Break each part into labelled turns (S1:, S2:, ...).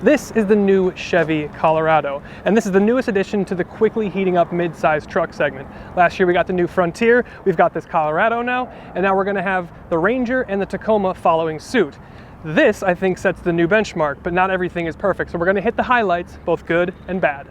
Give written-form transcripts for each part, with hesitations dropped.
S1: This is the new Chevy Colorado, and this is the newest addition to the quickly heating up mid-size truck segment. Last year we got the new Frontier, we've got this Colorado now, and now we're gonna have the Ranger and the Tacoma following suit. This, I think, sets the new benchmark, but not everything is perfect, so we're gonna hit the highlights, both good and bad.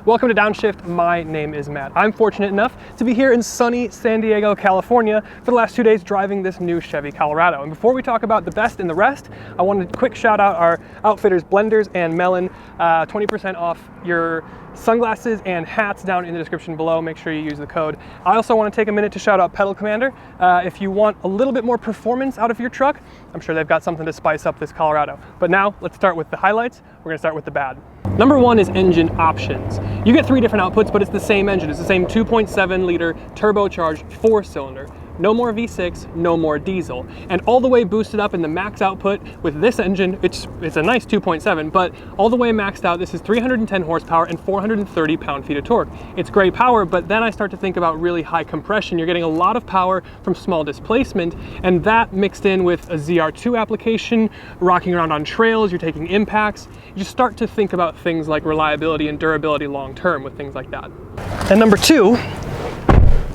S1: Welcome to Downshift. My name is Matt. I'm fortunate enough to be here in sunny San Diego, California for the last 2 days driving this new Chevy Colorado. And before we talk about the best and the rest, I wanted to quick shout out our outfitters Blenders and Melin. 20% off your sunglasses and hats down in the description below. Make sure you use the code. I also want to take a minute to shout out Pedal Commander. If you want a little bit more performance out of your truck, I'm sure they've got something to spice up this Colorado. But now let's start with the highlights. We're gonna start with the bad. Number one is engine options. You get 3 different outputs, but it's the same engine. It's the same 2.7 liter turbocharged 4-cylinder. No more V6, no more diesel. And all the way boosted up in the max output with this engine, it's a nice 2.7, but all the way maxed out, this is 310 horsepower and 430 pound-feet of torque. It's great power, but then I start to think about really high compression. You're getting a lot of power from small displacement, and that mixed in with a ZR2 application, rocking around on trails, you're taking impacts. You start to think about things like reliability and durability long-term with things like that. And number two,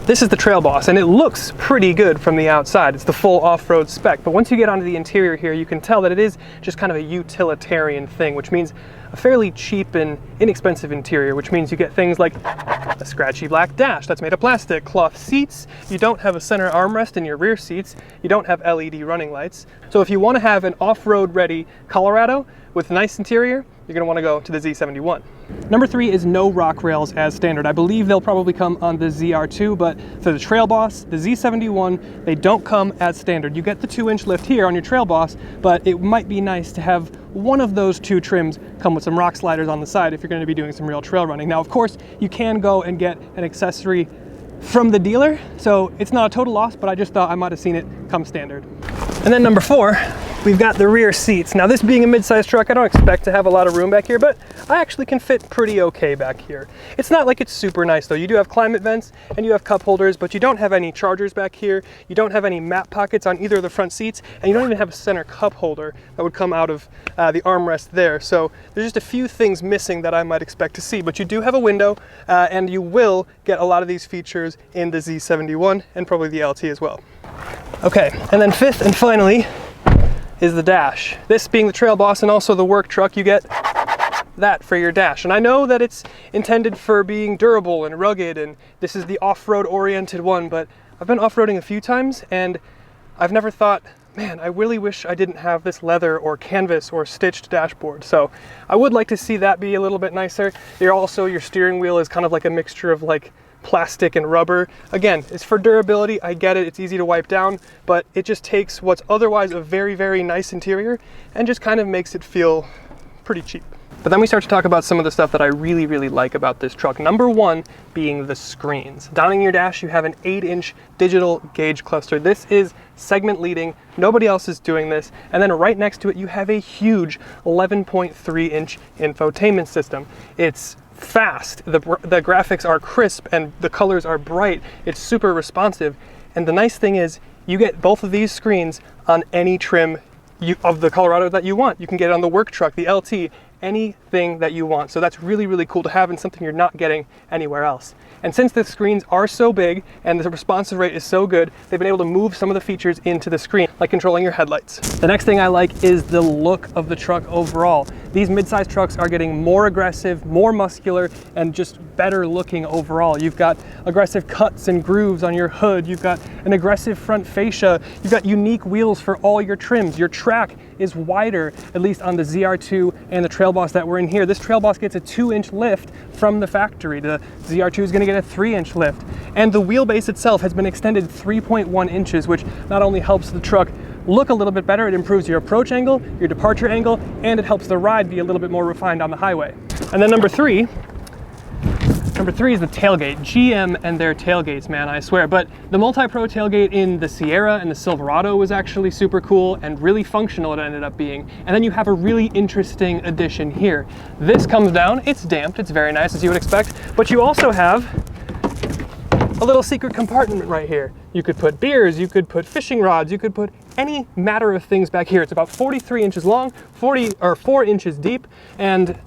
S1: this is the trailboss, and it looks pretty good from the outside. It's the full off-road spec, but once you get onto the interior here, you can tell that it is just kind of a utilitarian thing, which means a fairly cheap and inexpensive interior, which means you get things like a scratchy black dash that's made of plastic, cloth seats, you don't have a center armrest in your rear seats, you don't have LED running lights. So if you want to have an off-road ready Colorado with a nice interior, you're going to want to go to the Z71. Number 3 is no rock rails as standard. I believe they'll probably come on the ZR2, but for the Trailboss, the Z71, they don't come as standard. You get the 2-inch lift here on your Trailboss, but it might be nice to have one of those 2 trims come with some rock sliders on the side if you're going to be doing some real trail running. Now, of course, you can go and get an accessory from the dealer, so it's not a total loss, but I just thought I might have seen it come standard. And then number 4, we've got the rear seats. Now, this being a mid-sized truck, I don't expect to have a lot of room back here, but I actually can fit pretty okay back here. It's not like it's super nice though. You do have climate vents and you have cup holders, but you don't have any chargers back here. You don't have any map pockets on either of the front seats, and you don't even have a center cup holder that would come out of the armrest there. So there's just a few things missing that I might expect to see, but you do have a window, and you will get a lot of these features in the Z71 and probably the LT as well. Okay, and then 5th and finally is the dash. This being the Trailboss and also the work truck, you get that for your dash. And I know that it's intended for being durable and rugged, and this is the off-road oriented one, but I've been off-roading a few times and I've never thought, man, I really wish I didn't have this leather or canvas or stitched dashboard. So I would like to see that be a little bit nicer. Your steering wheel is kind of like a mixture of like plastic and rubber. Again, it's for durability, I get it, it's easy to wipe down, but it just takes what's otherwise a very, very nice interior and just kind of makes it feel pretty cheap. But then we start to talk about some of the stuff that I really, really like about this truck. Number 1 being the screens. Down in your dash, you have an 8-inch digital gauge cluster. This is segment leading. Nobody else is doing this. And then right next to it, you have a huge 11.3-inch infotainment system. It's fast, the graphics are crisp and the colors are bright, it's super responsive, and the nice thing is you get both of these screens on any trim of the Colorado that you want. You can get it on the work truck, the LT, anything that you want. So that's really, really cool to have and something you're not getting anywhere else. And since the screens are so big and the responsive rate is so good, they've been able to move some of the features into the screen, like controlling your headlights. The next thing I like is the look of the truck overall. These mid-sized trucks are getting more aggressive, more muscular, and just better looking overall. You've got aggressive cuts and grooves on your hood. You've got an aggressive front fascia. You've got unique wheels for all your trims. Your track is wider, at least on the ZR2 and the Trailboss that we're in here. This Trailboss gets a 2-inch lift from the factory. The ZR2 is going to get a 3-inch lift. And the wheelbase itself has been extended 3.1 inches, which not only helps the truck look a little bit better, it improves your approach angle, your departure angle, and it helps the ride be a little bit more refined on the highway. And then number 3 is the tailgate. GM and their tailgates, man, I swear. But the multi-pro tailgate in the Sierra and the Silverado was actually super cool and really functional, it ended up being. And then you have a really interesting addition here. This comes down, it's damped, it's very nice as you would expect, but you also have a little secret compartment right here. You could put beers, you could put fishing rods, you could put any matter of things back here. It's about 43 inches long, 4 inches deep, and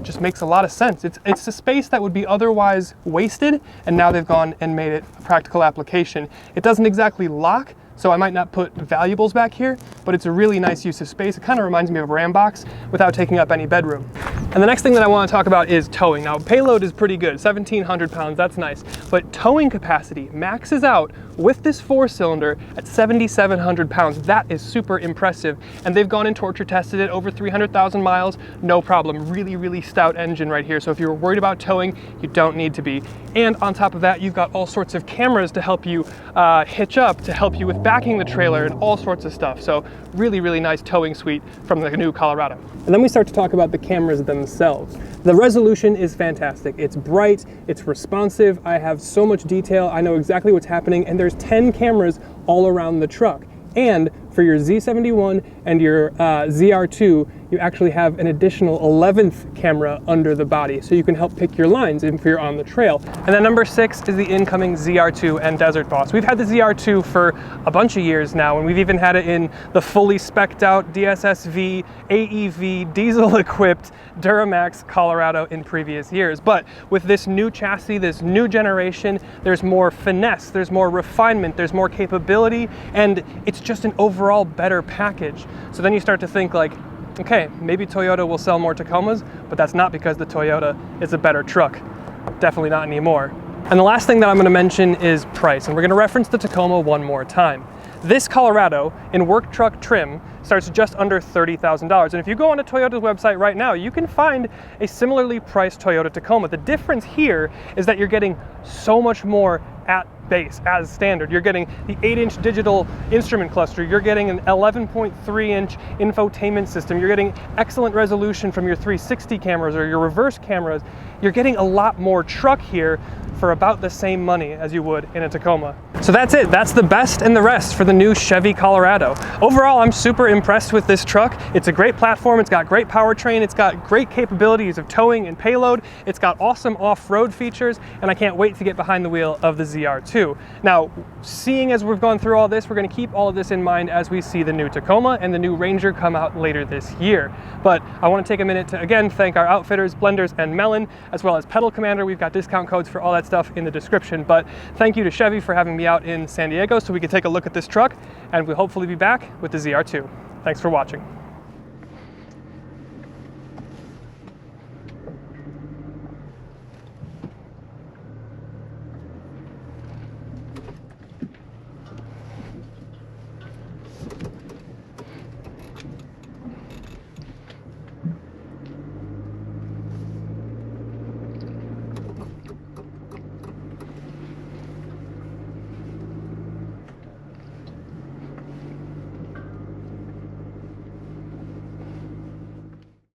S1: just makes a lot of sense. It's a space that would be otherwise wasted, and now they've gone and made it a practical application. It doesn't exactly lock, so I might not put valuables back here, but it's a really nice use of space. It kind of reminds me of a RAM box without taking up any bedroom. And the next thing that I want to talk about is towing. Now, payload is pretty good, 1,700 pounds, that's nice. But towing capacity maxes out with this 4-cylinder at 7,700 pounds. That is super impressive. And they've gone and torture tested it over 300,000 miles, no problem. Really, really stout engine right here. So if you're worried about towing, you don't need to be. And on top of that, you've got all sorts of cameras to help you hitch up, to help you with backing the trailer and all sorts of stuff. So really, really nice towing suite from the new Colorado. And then we start to talk about the cameras themselves. The resolution is fantastic. It's bright, it's responsive. I have so much detail. I know exactly what's happening, and there's 10 cameras all around the truck. And for your Z71 and your ZR2, you actually have an additional 11th camera under the body, so you can help pick your lines if you're on the trail. And then number 6 is the incoming ZR2 and Desert Boss. We've had the ZR2 for a bunch of years now, and we've even had it in the fully spec'd out DSSV, AEV, diesel-equipped Duramax Colorado in previous years. But with this new chassis, this new generation, there's more finesse, there's more refinement, there's more capability, and it's just an overall better package. So then you start to think like, okay, maybe Toyota will sell more Tacomas, but that's not because the Toyota is a better truck. Definitely not anymore. And the last thing that I'm going to mention is price, and we're going to reference the Tacoma one more time. This Colorado in work truck trim starts just under $30,000. And if you go on to Toyota's website right now, you can find a similarly priced Toyota Tacoma. The difference here is that you're getting so much more at base as standard. You're getting the 8-inch digital instrument cluster. You're getting an 11.3-inch infotainment system. You're getting excellent resolution from your 360 cameras or your reverse cameras. You're getting a lot more truck here for about the same money as you would in a Tacoma. So that's it. That's the best and the rest for the new Chevy Colorado. Overall, I'm super impressed with this truck. It's a great platform. It's got great powertrain. It's got great capabilities of towing and payload. It's got awesome off-road features, and I can't wait to get behind the wheel of the ZR2. Now, seeing as we've gone through all this, we're going to keep all of this in mind as we see the new Tacoma and the new Ranger come out later this year. But I want to take a minute to again thank our outfitters, Blenders and Melin, as well as Pedal Commander. We've got discount codes for all that stuff in the description. But thank you to Chevy for having me out in San Diego so we could take a look at this truck, and we'll hopefully be back with the ZR2. Thanks for watching.